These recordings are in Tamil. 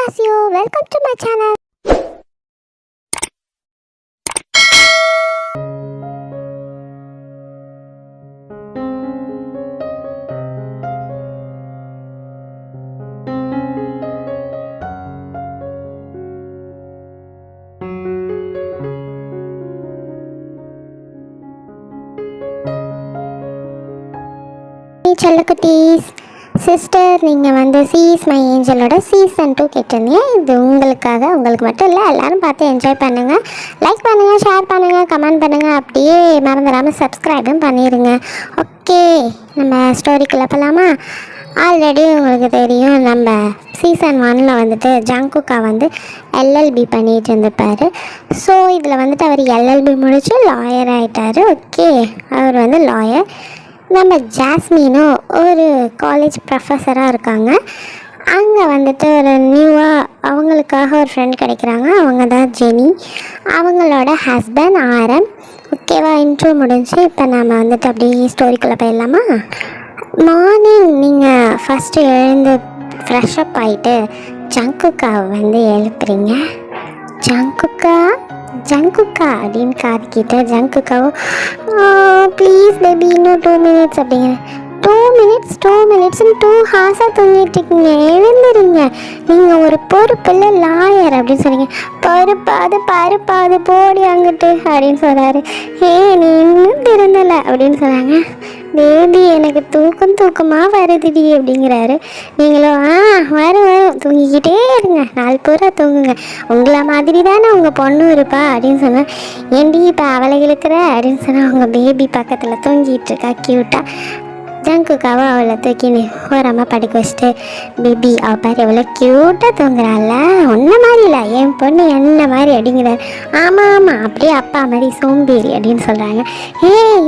bless you. Welcome to my channel. செல்லக்குட்டீஸ் சிஸ்டர், நீங்கள் வந்து சீஸ் மை ஏஞ்சலோட சீசன் 2 கேட்டிருந்தீங்க. இது உங்களுக்காக, உங்களுக்கு மட்டும் இல்லை, எல்லோரும் பார்த்து என்ஜாய் பண்ணுங்கள். லைக் பண்ணுங்கள், ஷேர் பண்ணுங்கள், கமெண்ட் பண்ணுங்கள், அப்படியே மறந்துடாமல் சப்ஸ்கிரைபும் பண்ணிடுங்க. ஓகே, நம்ம ஸ்டோரிக்குள்ளே போகலாமா? ஆல்ரெடி உங்களுக்கு தெரியும், நம்ம சீசன் 1 வந்துட்டு ஜங்குக்கா வந்து எல்எல்பி பண்ணிகிட்டு இருந்திருப்பார். ஸோ இதில் வந்துட்டு அவர் எல்எல்பி முடித்து லாயர் ஆகிட்டார். ஓகே, அவர் வந்து லாயர். நம்ம ஜாஸ்மினும் ஒரு காலேஜ் ப்ரொஃபஸராக இருக்காங்க. அங்கே வந்துட்டு ஒரு நியூவாக அவங்களுக்காக ஒரு ஃப்ரெண்ட் கிடைக்கிறாங்க. அவங்க தான் ஜெனி, அவங்களோட ஹஸ்பண்ட் ஆரன். ஓகேவா, இன்ட்ரோ முடிஞ்சு இப்போ நம்ம வந்துட்டு அப்படியே ஸ்டோரிக்குள்ளே போயிடலாமா? மார்னிங் நீங்கள் ஃபஸ்ட்டு எழுந்து ஃப்ரெஷ்அப் ஆகிட்டு ஜங்குக்காவை வந்து எழுப்புறீங்க. ஜங்குக்கா ஜங்குக்கா அப்படின்னு காதுக்கிட்ட ஜங்குக்காவோ ப்ளீஸ் பேபி இன்னும் 2 minutes அப்படிங்கிற. 2 minutes 2 ஹார்ஸாக தூங்கிட்டு இருக்கீங்க, எழுந்துறீங்க. நீங்கள் ஒரு பொறுப்பில்லை லாயர் அப்படின்னு சொன்னீங்க. பருப்பாது போடி அங்கிட்டு அப்படின்னு சொல்கிறாரு. நீ இன்னும் திறந்தலை அப்படின்னு சொன்னாங்க. பேபி எனக்கு தூக்கமாக வருதுடி அப்படிங்கிறாரு. நீங்களும் வரும் தூங்கிக்கிட்டே இருங்க, நாள் பூரா தூங்குங்க, உங்களை மாதிரி தானே உங்கள் பொண்ணு இருப்பா அப்படின்னு சொன்னேன். ஏண்டி இப்போ அவளை இழுக்கிற அப்படின்னு சொன்னால் அவங்க பேபி பக்கத்தில் தூங்கிட்டு இருக்கா க்யூட்டாக. ஜங்குக்காவை அவளை தூக்கின்னு ஓரமாக படுக்க வச்சுட்டு, பேபி அவள் பாரு எவ்வளோ க்யூட்டாக தூங்குறாள்ல, ஒன்றை மாதிரி இல்லை, என் பொண்ணு என்ன மாதிரி அப்படிங்கிறார். ஆமாம் அப்படியே அப்பா மாதிரி சோம்பேறி அப்படின்னு சொல்கிறாங்க.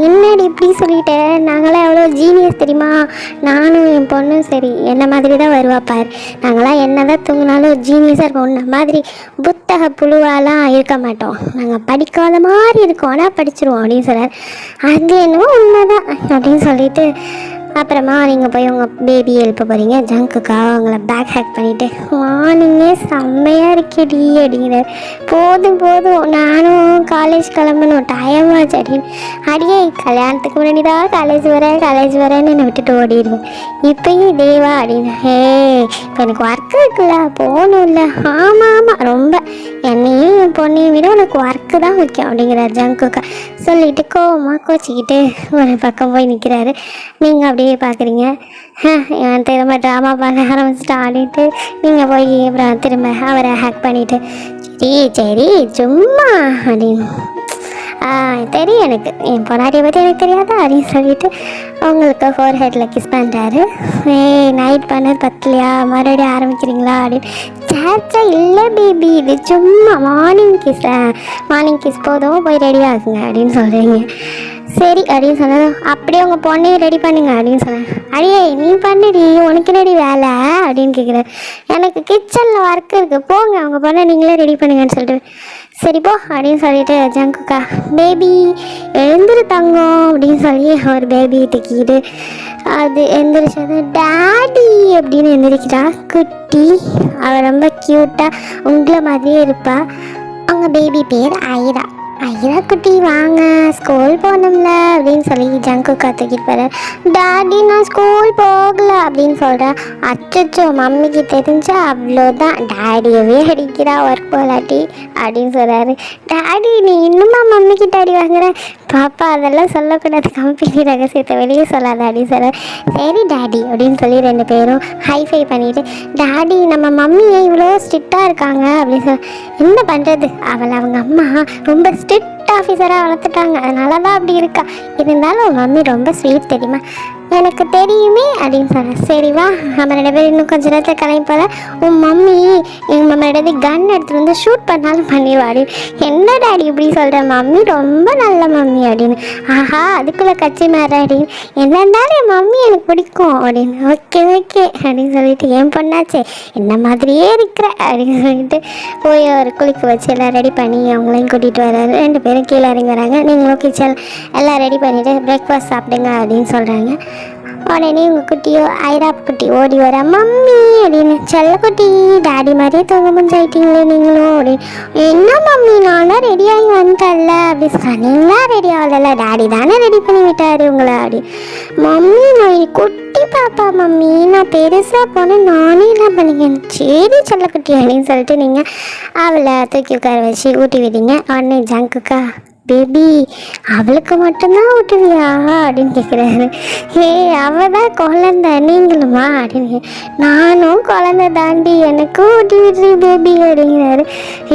என்னடி இப்படி சொல்லிட்டேன், நாங்களாம் எவ்வளோ ஜீனியஸ் தெரியுமா, நானும் என் பொண்ணும் சரி என்ன மாதிரி தான் வருவா பார், நாங்களாம் என்ன தான் தூங்கினாலும் ஜீனியஸாக இருக்கோம், ஒன்றை மாதிரி புத்தக புழுவாலாம் இருக்க மாட்டோம், நாங்கள் படிக்காத மாதிரி இருக்கோம், ஆனால் படிச்சிருவோம் அப்படின்னு சொல்கிறார். அது என்னவோ உண்மைதான் அப்படின்னு சொல்லிட்டு அப்புறமா நீங்கள் போய் உங்கள் பேபி எழுப்ப போகிறீங்க. ஜங்குக்கா அவங்கள பேக் ஹேக் பண்ணிவிட்டு மார்னிங்கே செம்மையாக இருக்கடி அப்படிங்கிறார். போதும் நானும் காலேஜ் கிளம்பணும், டைம் ஆச்சு அப்படின்னு. அடியே கல்யாணத்துக்கு முன்னாடி தான் காலேஜ் வரேன்னு என்னை விட்டுட்டு ஓடிடுவேன், இப்போயும் தேவா அப்படின்னு. இப்போ எனக்கு ஒர்க்கு இருக்குல்ல, போகணும் இல்லை. ஆமாம் ரொம்ப என்னையும் என் பொண்ணையும் விட உனக்கு ஒர்க்கு தான் முக்கியம் அப்படிங்கிறார் ஜங்குக்கா. சொல்லிவிட்டு கோச்சிக்கிட்டு ஒரு பக்கம் போய் நிற்கிறாரு. நீங்கள் அப்படியே பார்க்குறீங்க. திரும்ப ட்ராமா பார்க்க ஆரம்பிச்சுட்டு ஆடிட்டு நீங்கள் போய் அப்புறம் திரும்ப அவரை ஹேக் பண்ணிவிட்டு சரி சும்மா அப்படின்னு தெரியும் எனக்கு, என் பொண்டாட்டியை பற்றி எனக்கு தெரியாதா அப்படின்னு சொல்லிட்டு அவங்களுக்கு ஃபோர் ஹெட்டில் கிஸ் பண்ணுறாரு. நைட் பண்ணது பத்தலையா, மறுபடியும் ஆரம்பிக்கிறீங்களா அப்படின்னு. சேச்சா இல்லை பேபி, இது சும்மா மார்னிங் கிஸ் போதும், போய் ரெடி ஆகுங்க அப்படின்னு சொல்கிறீங்க. சரி அப்படின்னு சொன்னதும் அப்படியே உங்கள் பொண்ணையும் ரெடி பண்ணுங்க அப்படின்னு சொன்னேன். அடியே நீ பண்ணுடி, உனக்கு ரெடி வேலை அப்படின்னு கேட்குறேன். எனக்கு கிச்சனில் ஒர்க் இருக்குது, போங்க உங்கள் பொண்ணை நீங்களே ரெடி பண்ணுங்கன்னு சொல்லிட்டு. சரி போ அப்படின்னு சொல்லிட்டு ஜங்குக்கா பேபி எழுந்துரு தங்கம் அப்படின்னு சொல்லி ஒரு பேபி தூக்கிட்டு அது எந்திரிச்சது டாடி அப்படின்னு எந்திரிக்கிறா. குட்டி அவள் ரொம்ப க்யூட்டாக உங்களை மாதிரியே இருப்பா. அவங்க பேபி பேர் ஐரா குட்டி வாங்க ஸ்கூல் போகணும்ல அப்படின்னு சொல்லி ஜங்குக்கா தூக்கிட்டு போகிறார். டாடி நான் ஸ்கூல் போகல அப்படின்னு சொல்கிறேன். அச்சோ மம்மிக்கு தெரிஞ்சா அவ்வளோதான், டாடியவே அடிக்கிறா ஒர்க் போகலாட்டி அப்படின்னு சொல்கிறாரு. டாடி நீ இன்னுமா மம்மிக்கு டாடி வாங்குற, பாப்பா அதெல்லாம் சொல்லக்கூடாது, கம்பெனி ரகசியத்தை வெளியே சொல்லாத அப்படின்னு சொல்கிறார். சரி டாடி அப்படின்னு சொல்லி 2 பேரும் ஹைஃபை பண்ணிவிட்டு, டாடி நம்ம மம்மியை இவ்வளோ ஸ்ட்ரிக்டாக இருக்காங்க அப்படின்னு என்ன பண்ணுறது, அவங்க அம்மா ரொம்ப ஸ்ட்ரிக்ட் ஆஃபீஸராக வளர்த்துட்டாங்க, அதனால தான் அப்படி இருக்கா, இருந்தாலும் மம்மி ரொம்ப ஸ்வீட் தெரியுமா, எனக்கு தெரியுமே அப்படின்னு சொன்னேன். சரி வா நம்ம 2 பேரும் இன்னும் கொஞ்சம் நேரத்தில் கிளம்பி போல, உன் மம்மி எங்கள் மம்மி எடுத்து கன் எடுத்துகிட்டு வந்து ஷூட் பண்ணாலும் பண்ணிடுவாடி. என்ன டாடி இப்படி சொல்கிற, மம்மி ரொம்ப நல்ல மம்மி அப்படின்னு. ஆஹா அதுக்குள்ளே கட்சி மாறாடி, என்ன இருந்தாலும் என் மம்மி எனக்கு பிடிக்கும் அப்படின்னு. ஓகே அப்படின்னு சொல்லிட்டு என் பொண்ணாச்சே என்ன மாதிரியே இருக்கிற அப்படின்னு சொல்லிட்டு போய் ஒரு குளிக்க வச்சு எல்லாம் ரெடி பண்ணி அவங்களையும் கூட்டிகிட்டு வர்றாரு. 2 பேரும் கீழே இறங்கி வராங்க. நீங்களும் கிச்சன் எல்லாம் ரெடி பண்ணிவிட்டு பிரேக்ஃபாஸ்ட் சாப்பிடுங்க அப்படின்னு சொல்கிறாங்க. உடனே உங்கள் குட்டியோ ஐராப் குட்டி ஓடி வர, மம்மி அப்படின்னு, செல்லக்குட்டி டாடி மாதிரியே தூங்க முடிஞ்சாயிட்டீங்களே நீங்களும் அப்படின்னு. என்ன மம்மி நான்லாம் ரெடியாகி வந்துட்டல்ல அப்படி சொன்னேன். நீங்களாம் ரெடி ஆகலை, டாடி தானே ரெடி பண்ணி விட்டாரு உங்களை அப்படி. மம்மி நான் குட்டி பாப்பா மம்மி, நான் பெருசாக போனேன், நானே என்ன பண்ணிக்கேன். சரி செல்லக்குட்டி அப்படின்னு சொல்லிட்டு நீங்கள் அவளை தூக்கி உட்கார வச்சு ஊட்டி விட்டீங்க. உடனே ஜங்குக்கா, பேபி அவளுக்கு மட்டும்தான் ஊட்டுவியா அப்படின்னு கேட்குறாரு. அவள் தான் குழந்தை, நீங்களுமா அப்படின்னு. நானும் குழந்தை தாண்டி, எனக்கும் ஊட்டி விடுறி பேபி அப்படிங்கிறாரு.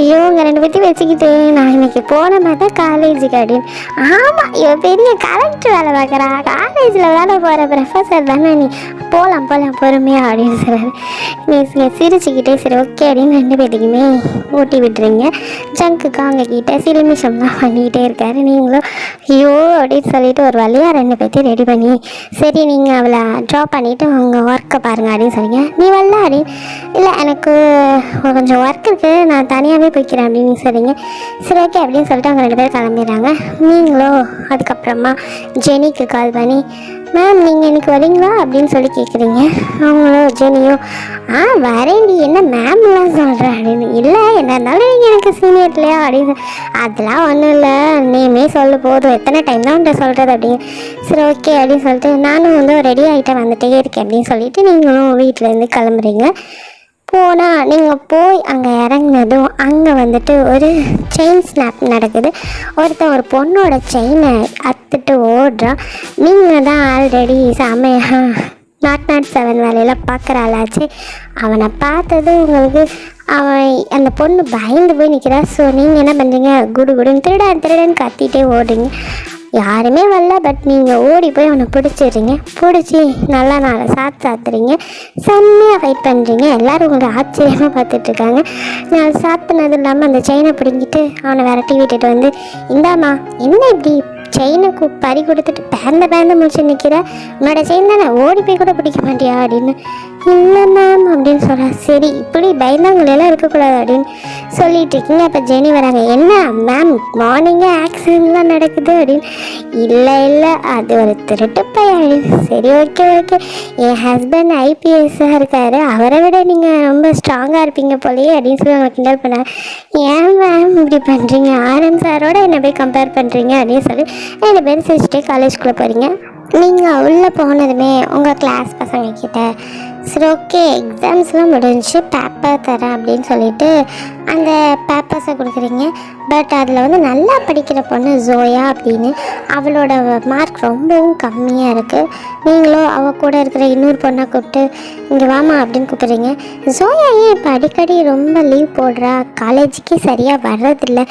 ஐயோ உங்கள் ரெண்டு பேர்த்தையும் வச்சுக்கிட்டு நான் இன்னைக்கு போன மாதிரி தான் காலேஜுக்கு அப்படின்னு. ஆமாம் இவன் பெரிய கலெக்டர் வேலை பார்க்குறா, காலேஜில் வேலை போகிற ப்ரொஃபஸர் தானே நீ, போகலாம் பொறுமையா அப்படின்னு சொல்கிறாரு. நீ சிரிச்சுக்கிட்டே சரி ஓகே அப்படின்னு ரெண்டு பேர்த்துக்குமே ஊட்டி விட்டுறீங்க. ஜங்குக்கு அவங்க கிட்ட சிலுமிஷம்லாம் பண்ணிக்கிட்டே இருக்காரு. நீங்களும் ஐயோ அப்படின்னு சொல்லிட்டு ஒரு வழியாக ரெண்டு பேர்த்தையும் ரெடி பண்ணி, சரி நீங்கள் அவளை ட்ராப் பண்ணிவிட்டு உங்கள் ஒர்க்கை பாருங்கள் அப்படின்னு சொல்லிங்க. நீ வரல அப்படி, இல்லை எனக்கு கொஞ்சம் ஒர்க் இருக்குது, நான் தனியாகவே போய்க்கிறேன் அப்படின்னு சொல்லிங்க. சரி ஓகே அப்படின்னு சொல்லிட்டு அவங்க ரெண்டு பேரும் கிளம்பிடுறாங்க. நீங்களும் அதுக்கப்புறமா ஜெனிக்கு கால் பண்ணி, மேம் நீங்கள் எனக்கு வரீங்களா அப்படின்னு சொல்லி கேட்குறீங்க. அவங்களும் ஜெனியும் வரேன்டி, என்ன மேம்லாம் சொல்கிறேன் அப்படின்னு. இல்லை என்ன இருந்தாலும் நீங்கள் எனக்கு சீனியர் இல்லையா அப்படின்னு. அதெல்லாம் ஒன்றும் இல்லை, நேமே சொல்ல போதும், எத்தனை டைம் தான் உன்ட்ட சொல்கிறது அப்படின்னு. சரி ஓகே அப்படின்னு சொல்லிட்டு நானும் வந்து ரெடி ஆகிட்டேன் வந்துட்டே இருக்கேன் அப்படின்னு சொல்லிட்டு நீங்களும் வீட்டிலேருந்து கிளம்புறீங்க. போனால் நீங்கள் போய் அங்கே இறங்கினதும் அங்கே வந்துட்டு ஒரு செயின் ஸ்னாப் நடக்குது. ஒருத்தன் ஒரு பொண்ணோட செயினை அத்துட்டு ஓடுறான். நீங்கள் தான் ஆல்ரெடி செமையா 007 வேலையில் பார்க்குற ஆளாச்சு. அவனை பார்த்ததும் உங்களுக்கு அவன் அந்த பொண்ணு பயந்து போய் நிற்கிறா. ஸோ நீங்கள் என்ன பண்ணுறீங்க, குடுன்னு திருடன்னு கத்திட்டே ஓடுறீங்க. யாருமே வரல, பட் நீங்கள் ஓடி போய் அவனை பிடிச்சிடுறீங்க. பிடிச்சி நல்லா சாத்துறீங்க. செம்மையாக ஃபைட் பண்ணுறீங்க. எல்லோரும் உங்களை ஆச்சரியமாக பார்த்துட்ருக்காங்க. நான் சாத்துனது இல்லாமல் அந்த செயினை பிடிங்கிட்டு அவனை விரட்டி விட்டுட்டு வந்து, இந்தாம்மா என்ன இப்படி செயினுக்கு பறி கொடுத்துட்டு பேர்ந்த முடிச்சு நிற்கிற, உன்னோட செயின் தானே, ஓடி போய் கூட பிடிக்க மாட்டியா அப்படின்னு. இல்லை மேம் அப்படின்னு சொல்கிறா. சரி இப்படி பயந்தவங்களெல்லாம் இருக்கக்கூடாது அப்படின்னு சொல்லிட்டு இருக்கீங்க. அப்போ ஜெனி வராங்க. என்ன மேம் மார்னிங்கே ஆக்சிடென்ட்லாம் நடக்குது அப்படின்னு. இல்லை அது ஒரு திருட்டு பையன். சரி ஓகே என் ஹஸ்பண்ட் ஐபிஎஸ்ஸாக இருக்கார், அவரை விட நீங்கள் ரொம்ப ஸ்ட்ராங்காக இருப்பீங்க போலேயே அப்படின்னு சொல்லி அவங்க கிண்டல் பண்ணாங்க. ஏன் மேம் இப்படி பண்ணுறீங்க, ஆர்எம் சாரோட என்னை போய் கம்பேர் பண்ணுறீங்க அப்படின்னு சொல்லி 2 பேரும் சிரிச்சுட்டே காலேஜ்குள்ளே போகிறீங்க. நீங்கள் உள்ளே போனதுமே உங்கள் கிளாஸ் பசங்கக்கிட்ட சரி ஓகே எக்ஸாம்ஸ்லாம் முடிஞ்சு பேப்பர் தரேன் அப்படின்னு சொல்லிட்டு அந்த பேப்பர்ஸை கொடுக்குறீங்க. பட் அதில் வந்து நல்லா படிக்கிற பொண்ணு ஜோயா அப்படின்னு, அவளோட மார்க் ரொம்பவும் கம்மியாக இருக்குது. நீங்களும் அவள் கூட இருக்கிற இன்னொரு பொண்ணை கூப்பிட்டு இங்கே வாமா அப்படின்னு கூப்பிட்றீங்க. ஜோயா ஏன் இப்போ அடிக்கடி ரொம்ப லீவ் போடுறா, காலேஜுக்கே சரியாக வர்றதில்ல,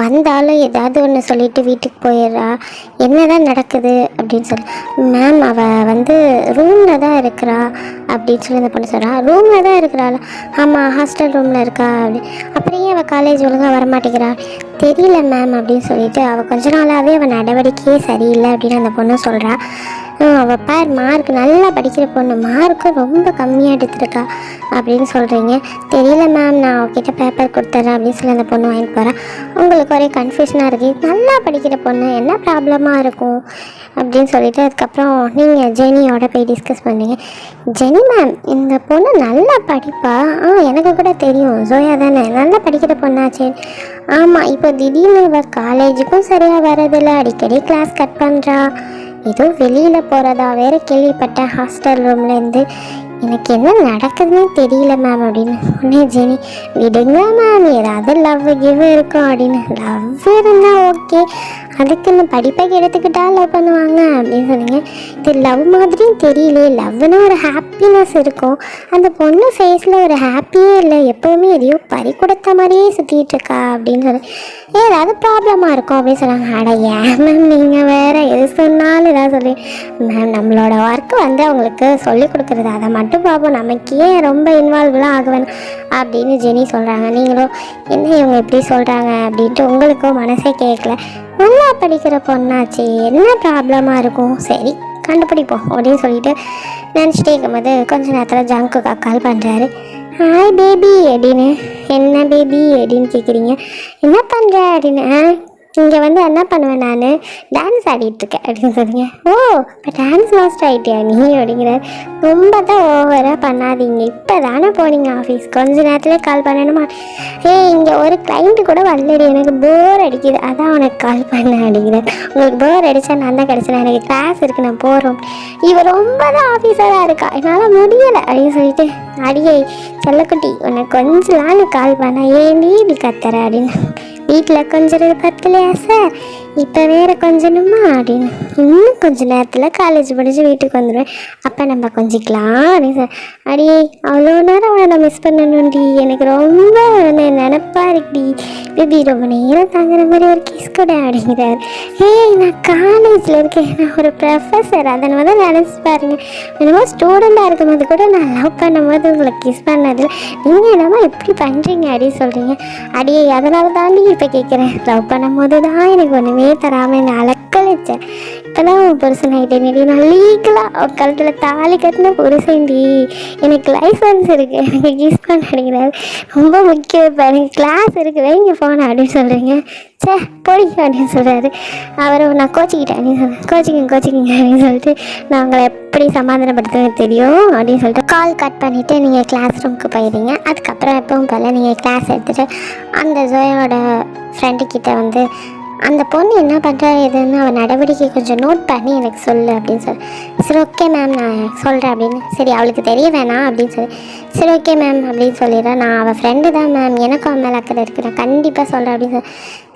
வந்தாலும் ஏதாவது ஒன்று சொல்லிவிட்டு வீட்டுக்கு போயிடுறா, என்ன தான் நடக்குது அப்படின்னு சொல்லி. மேம் அவள் வந்து ரூமில் தான் இருக்கிறா அப்படின்னு சொல்லி அந்த பொண்ணு சொல்கிறா. ரூமில் தான் இருக்கிறாள், ஆமாம் ஹாஸ்டல் ரூமில் இருக்கா அப்படி. அப்புறம் ஏன் அவள் காலேஜ் ஒழுங்காக வரமாட்டேங்கிறா தெரியல மேம் அப்படின்னு சொல்லிட்டு அவள் கொஞ்ச நாளாகவே அவள் நடவடிக்கையே சரியில்லை அப்படின்னு அந்த பொண்ணு சொல்கிறா. அவள் பார் மார்க் நல்லா படிக்கிற பொண்ணு, மார்க்கும் ரொம்ப கம்மியாக எடுத்துருக்கா அப்படின்னு சொல்கிறீங்க. தெரியல மேம் நான் அவகிட்ட பேப்பர் கொடுத்துட்றேன் அப்படின்னு சொல்லி அந்த பொண்ணு வாங்கிட்டு போகிறேன். உங்களுக்கு ஒரே கன்ஃபியூஷனாக இருக்குது, நல்லா படிக்கிற பொண்ணு என்ன ப்ராப்ளமாக இருக்கும் அப்படின்னு சொல்லிட்டு அதுக்கப்புறம் நீங்கள் ஜெனியோட போய் டிஸ்கஸ் பண்ணுங்க. ஜெனி மேம் இந்த பொண்ணு நல்லா படிப்பா, எனக்கு கூட தெரியும், ஜோயா தானே நல்லா படிக்கிற பொண்ணாச்சே. ஆமாம் இப்போ திடீர்னு காலேஜுக்கும் சரியாக வரதில்லை, அடிக்கடி கிளாஸ் கட் பண்ணுறா, ஏதோ வெளியில் போகிறதா வேறு கேள்விப்பட்டேன் ஹாஸ்டல் ரூம்லேருந்து, எனக்கு என்ன நடக்குதுன்னே தெரியல மேம் அப்படின்னு. உடனே ஜெனி விடுங்க மேம் ஏதாவது லவ் கிவ் இருக்கும் அப்படின்னு. லவ் இருந்தால் ஓகே, அதுக்குன்னு படிப்பை எடுத்துக்கிட்டா லவ் பண்ணுவாங்க அப்படின்னு சொன்னீங்க. இது லவ் மாதிரியும் தெரியலையே, லவ்னா ஒரு ஹாப்பினஸ் இருக்கும், அந்த பொண்ணு ஃபேஸில் ஒரு ஹாப்பியே இல்லை, எப்போவுமே எதையோ பறி கொடுத்த மாதிரியே சுற்றிட்டு இருக்கா அப்படின்னு சொல்லி ஏதாவது ப்ராப்ளமாக இருக்கும் அப்படின்னு சொன்னாங்க. அட ஏன் மேம் நீங்கள் வேறு எது சொன்னாலும் ஏதாவது சொல்லி. மேம் நம்மளோட ஒர்க்கு வந்து அவங்களுக்கு சொல்லிக் கொடுக்குறது, அதை மட்டும் பார்ப்போம், நமக்கு ஏன் ரொம்ப இன்வால்வ்லாம் ஆக வேணும் அப்படின்னு ஜெனி சொல்கிறாங்க. நீங்களும் என்ன இவங்க எப்படி சொல்கிறாங்க அப்படின்ட்டு உங்களுக்கும் மனசே கேட்கல. நல்லா படிக்கிற பொண்ணாச்சு, என்ன ப்ராப்ளமாக இருக்கும், சரி கண்டுபிடிப்போம் அப்படின்னு சொல்லிட்டு நினச்சிட்டே இருக்கும்போது கொஞ்ச நேரத்தில் ஜங்குக்கா கால் பண்ணுறாரு. ஹாய் பேபி அப்படின்னு. என்ன பேபி அப்படின்னு கேட்குறீங்க, என்ன பண்ணுற அப்படின்னு. இங்கே வந்து என்ன பண்ணுவேன் நான் டான்ஸ் ஆடிட்டுருக்கேன் அப்படின்னு சொல்லுங்க. ஓ இப்போ டான்ஸ் மாஸ்டர் ஆகிட்டியா நீ அப்படிங்கிற. ரொம்ப தான் ஓவராக பண்ணாதீங்க, இப்போ தானே போனீங்க ஆஃபீஸ், கொஞ்ச நேரத்துலேயே கால் பண்ணணுமா? இங்கே ஒரு கிளைண்ட்டு கூட வரலடி, எனக்கு போர் அடிக்குது, அதான் உனக்கு கால் பண்ணேன் அப்படிங்கிறேன். உங்களுக்கு போர் அடித்தா நான் தான் கிடச்சினேன், எனக்கு கிளாஸ் இருக்குது, நான் போகிறோம். இவன் ரொம்ப தான் ஆஃபீஸராக இருக்கா, என்னால் முடியலை அப்படின்னு சொல்லிட்டு, அடியே செல்லக்குட்டி உனக்கு கொஞ்சம் நாள் கால் பண்ண, ஏன்டி இப்படி கத்துற அப்படின்னு. வீட்டில் கொஞ்சம் பத்தலையா சார், இப்போ வேறு கொஞ்சணுமா அப்படின்னு. இன்னும் கொஞ்சம் நேரத்தில் காலேஜ் படித்து வீட்டுக்கு வந்துடுவேன், அப்போ நம்ம கொஞ்சிக்கலாம் அப்படின்னு சார். அடியே அவ்வளோ நேரம் அவனை நான் மிஸ் பண்ணணும்டி, எனக்கு ரொம்ப நினப்பாக இருக்குடி பேபி, ரொம்ப நேரம் தாங்குற மாதிரி ஒரு கிஸ் கூட அப்படிங்கிறார். நான் காலேஜில் இருக்கேன், நான் ஒரு ப்ரொஃபஸர், அதனால தான் நினச்சி பாருங்கள், என்னமோ ஸ்டூடெண்ட்டாக இருக்கும்போது கூட நான் லவ் பண்ணும்போது உங்களை கிஸ் பண்ணதில்லை, நீங்கள் என்னமோ எப்படி பண்ணுறீங்க அப்படின்னு சொல்கிறீங்க. அடியே அதனால தாண்டி இப்போ கேட்குறேன், லவ் பண்ணும்போது தான் எனக்கு ஒன்றுமே தராமல் என்னை அலக்கழிச்சேன், இப்போதான் உன் புருஷன் ஆகிட்டேன்டி, நான் லீகலாக ஒரு கழுத்தில் தாலி கட்டின புருஷன்டி, எனக்கு லைசன்ஸ் இருக்குது, எனக்கு கிஸ் பண்ண அப்படிங்கிறாரு. ரொம்ப முக்கியம், இப்போ எனக்கு கிளாஸ் இருக்குது வைங்க ஃபோன் அப்படின்னு சொல்கிறீங்க. சே பொடி அப்படின்னு சொல்கிறாரு. அவரும் நான் கோச்சிக்கிட்டேன் அப்படின்னு சொல்கிறேன். கோச்சிக்கிங்க அப்படின்னு சொல்லிட்டு, நான் உங்களை எப்படி சமாதானப்படுத்துவேன் தெரியும் அப்படின்னு சொல்லிட்டு கால் கட் பண்ணிவிட்டு நீங்கள் கிளாஸ் ரூமுக்கு போயிடுங்க. அதுக்கப்புறம் எப்பவும் போல் நீங்கள் கிளாஸ் எடுத்துகிட்டு அந்த ஜோயோட ஃப்ரெண்டுக்கிட்ட வந்து அந்த பொண்ணு என்ன பண்ணுறா எதுன்னு அவன் நடவடிக்கை கொஞ்சம் நோட் பண்ணி எனக்கு சொல்லு அப்படின்னு சொல்லி. சரி ஓகே மேம் நான் சொல்கிறேன் அப்படின்னு. சரி அவளுக்கு தெரிய வேணாம் அப்படின்னு சொல்லி. சரி ஓகே மேம் அப்படின்னு சொல்லிடுறேன். நான் அவள் ஃப்ரெண்டு தான் மேம், எனக்கும் அவன் மேலே அக்கறை இருக்குது, நான் கண்டிப்பாக சொல்கிறேன் அப்படின்னு சொல்லி.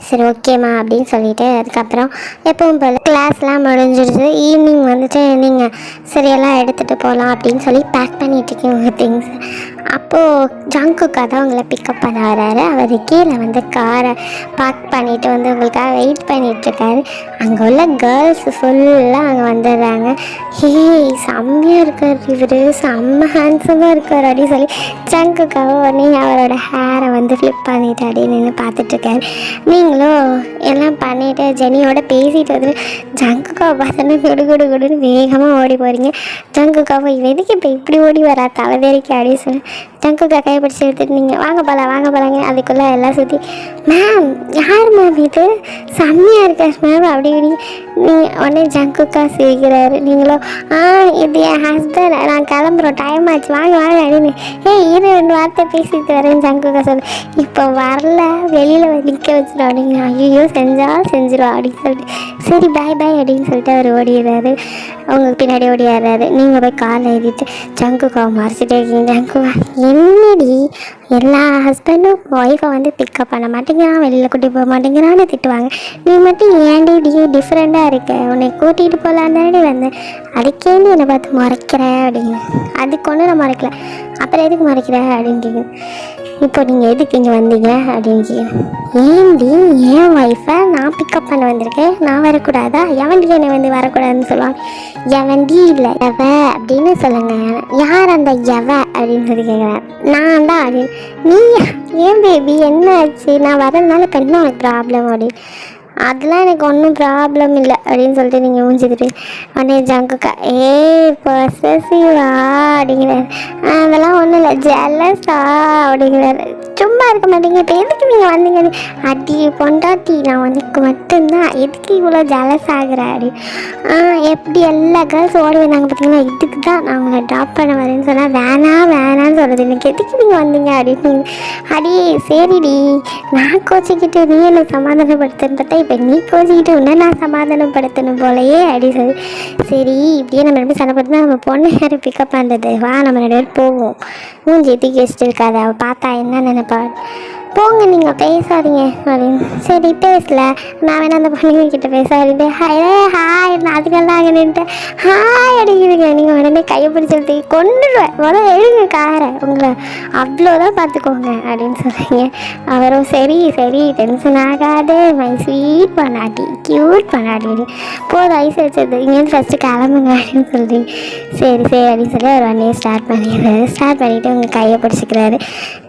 சரி ஓகேம்மா அப்படின்னு சொல்லிவிட்டு அதுக்கப்புறம் எப்பவும் போல் கிளாஸ்லாம் முடிஞ்சிடுச்சு. ஈவினிங் வந்துட்டு நீங்கள் சரியெல்லாம் எடுத்துகிட்டு போகலாம் அப்படின்னு சொல்லி பேக் பண்ணிகிட்ருக்கேன் உங்கள் திங்ஸ். அப்போது ஜங்குக்காக தான் உங்களை பிக்கப் பண்ண வர்றாரு. அவர் கீழே வந்து காரை பார்க் பண்ணிவிட்டு வந்து உங்களுக்காக வெயிட் பண்ணிகிட்ருக்காரு. அங்கே உள்ள கேர்ள்ஸ் ஃபுல்லாக அங்கே வந்துடுறாங்க. செம்மையாக இருக்கார் இவர், செம்ம ஹேண்ட்ஸமாக இருக்கார் அப்படின்னு சொல்லி ஜங்குக்காக உடனே அவரோட ஹேரை வந்து ஃப்ளிப் பண்ணிவிட்டு அப்படின்னு நின்று பார்த்துட்ருக்காரு. நீங்களும் எல்லாம் பண்ணிவிட்டு ஜெனியோட பேசிட்டு வந்து ஜங்குக்காவை பார்த்தோன்னா குடுன்னு வேகமாக ஓடி போகிறீங்க. ஜங்குக்காவை எதுக்கு இப்போ இப்படி ஓடி வரா தவதேரிக்கு அப்படின்னு சொல்லி ஜங்குக்கா கையை பிடிச்சி எடுத்துட்டு நீங்கள் வாங்க போகலாங்க. அதுக்குள்ளே எல்லாம் சுற்றி மேம் யார் மேம் இது, செம்மையாக இருக்கார் மேம் அப்படி இப்படி நீங்கள் உடனே ஜங்குக்கா சிரிக்கிறாரு. நீங்களும் இது என் ஹஸ்பண்ட், நான் கிளம்புறோம், டைம் ஆச்சு, வாங்க அப்படின்னு. இது 2 வார்த்தை பேசிட்டு வரேன் ஜங்குக்கா சொல்லு. இப்போ வரல வெளியில் நிற்க வச்சிடும் அப்படிங்க. ஐயோ செஞ்சிடும் அப்படின்னு சொல்லிட்டு சரி பாய் அப்படின்னு சொல்லிட்டு அவர் ஓடிடுறாரு. அவங்களுக்கு பின்னாடி ஓடிடுறாரு. நீங்கள் போய் கால் எழுதிட்டு ஜங்குக்காவை மறைச்சிட்டே இருக்கீங்க. ஜங்குக்கா என்னடி எல்லா ஹஸ்பண்டும் ஒய்ஃபை வந்து பிக்கப் பண்ண மாட்டேங்கிறான், வெளியில் கூட்டிகிட்டு போக மாட்டேங்கிறான்னு திட்டுவாங்க, நீ மட்டும் ஏன்டி டிஃப்ரெண்ட்டாக இருக்க, உன்னை கூட்டிகிட்டு போகலான்னு தானே வந்தேன், அதுக்கேண்டி என்னை பார்த்து மறைக்கிற அப்படின்னு. அதுக்கு ஒன்று நான் மறைக்கல, அப்புறம் எதுக்கு மறைக்கிற அப்படின்னு கேட்குது. இப்போ நீங்கள் எதுக்கு இங்கே வந்தீங்க அப்படின்னு கேட்குறேன். ஏன்டி என் ஒய்ஃபை நான் பிக்கப் பண்ண வந்திருக்கேன், நான் வரக்கூடாதா, எவன்டி என்னை வந்து வரக்கூடாதுன்னு சொல்லுவாங்க. எவன்டி இல்லை எவ அப்படின்னு சொல்லுங்க. யார் அந்த எவ அப்படின்னு சொல்லி கேட்குறேன். நான் தான் அப்படின்னு. நீ ஏன் பேபி என்ன ஆச்சு, நான் வரதுனால இப்போ என்ன உனக்கு ப்ராப்ளம் அப்படின்னு. அதெல்லாம் எனக்கு ஒன்றும் ப்ராப்ளம் இல்லை அப்படின்னு சொல்லிட்டு நீங்கள் ஊஞ்சிக்கிட்டு உடனே ஜங்குக்கா பொசசிவா அப்படிங்கிறாரு. அதெல்லாம் ஒன்றும் இல்லை ஜெலஸா அப்படிங்கிறாரு. சும்மா இருக்க மாட்டீங்க, இப்போ எதுக்கு நீங்கள் வந்தீங்கன்னு. அடி பொண்டாட்டி நான் உனக்கு மட்டும்தான், எதுக்கு இவ்வளோ ஜெலஸ் ஆகிற அப்படி. எப்படி எல்லா கேர்ள்ஸ் ஓடி வந்தாங்க பார்த்தீங்கன்னா, இதுக்கு தான் நான் உங்களை ட்ராப் பண்ண வரேன்னு சொன்னால் வேணான்னு சொல்கிறது, எனக்கு எதுக்கு நீங்கள் வந்தீங்க அப்படின்னு. அடி சரிடி நான் கோச்சிக்கிட்டு நீ என்னை சமாதானப்படுத்துன்னு பார்த்தா இப்போ நீ கோச்சிக்கிட்டு உன்னை நான் சமாதானப்படுத்தணும் போலையே அப்படி சொல்லி. சரி இப்படியே நம்ம எப்படி சண்டை போட்டுனா நம்ம பொண்ணு யாரும் பிக்கப் பண்ணுறது, வா நம்ம 2 பேர் போவோம், மூஞ்சி தூக்கி வச்சுட்டு இருக்காது, அவள் பார்த்தா என்ன நினைப்பா, போங்க நீங்கள் பேசாதீங்க அப்படின்னு. சரி பேசல, நான் வேணா அந்த பொண்ணுங்கிட்ட பேச அப்படின்ட்டு ஹாய் நான் அதுக்கெல்லாம் அங்கே நின்றுட்டு ஹாய் அடிக்குதுங்க. நீங்கள் உடனே கையை பிடிச்சிட்டு கொண்டுடுவேன், முதல்ல எழுங்க காரை, உங்களை அவ்வளோதான் பார்த்துக்கோங்க அப்படின்னு சொல்கிறீங்க. அவரும் சரி டென்ஷன் ஆகாது மை ஸ்வீட் பண்ணாட்டி க்யூட் பண்ணாட்டி போதும் ஐஸ் வச்சது இங்கேருந்து ஃபஸ்ட்டு கிளம்புங்க அப்படின்னு சொல்கிறீங்க. சரி அப்படின்னு சொல்லி அவர் உடனே ஸ்டார்ட் பண்ணிவிட்டு உங்கள் கையை பிடிச்சிக்கிறாரு.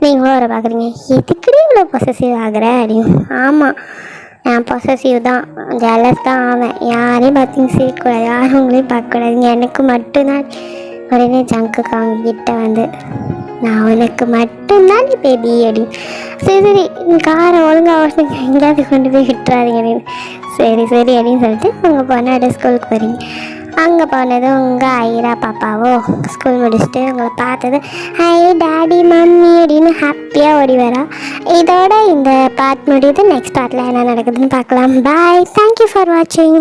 நீங்களும் அவரை பார்க்குறீங்க. எதுக்கு இவ்வளோ பொசசிவ் ஆகிற அப்படின்னு. ஆமாம் நான் பொசசிவ் தான், ஜெலஸ் தான் ஆவேன், யாரையும் பார்த்திங்க சிரிக்கக்கூடாது, யாரும் உங்களையும் பார்க்கக்கூடாதுங்க, எனக்கு மட்டும்தான். உடனே ஜங்குக்கு அவங்க கிட்ட வந்து நான் உனக்கு மட்டும்தான் பேபி அப்படின்னு. சரி சரி காரை ஒழுங்காக ஓட்டுங்க, எங்கேயாவது கொண்டு போய் விட்டுறாதீங்க அப்படின்னு. சரி சரி அப்படின்னு சொல்லிட்டு உங்கள் பொண்ணு அப்படியே ஸ்கூலுக்கு போகிறீங்க. அங்கே போனதும் உங்கள் ஐரா பாப்பாவோ ஸ்கூல் முடிச்சுட்டு உங்களை பார்த்தது ஹை டாடி மம்மி அப்படின்னு ஹாப்பியாக ஓடி வரா. இதோட இந்த பார்ட் முடியுது. நெக்ஸ்ட் பார்ட்டில் என்ன நடக்குதுன்னு பார்க்கலாம். பாய், தேங்க்யூ ஃபார் வாட்சிங்.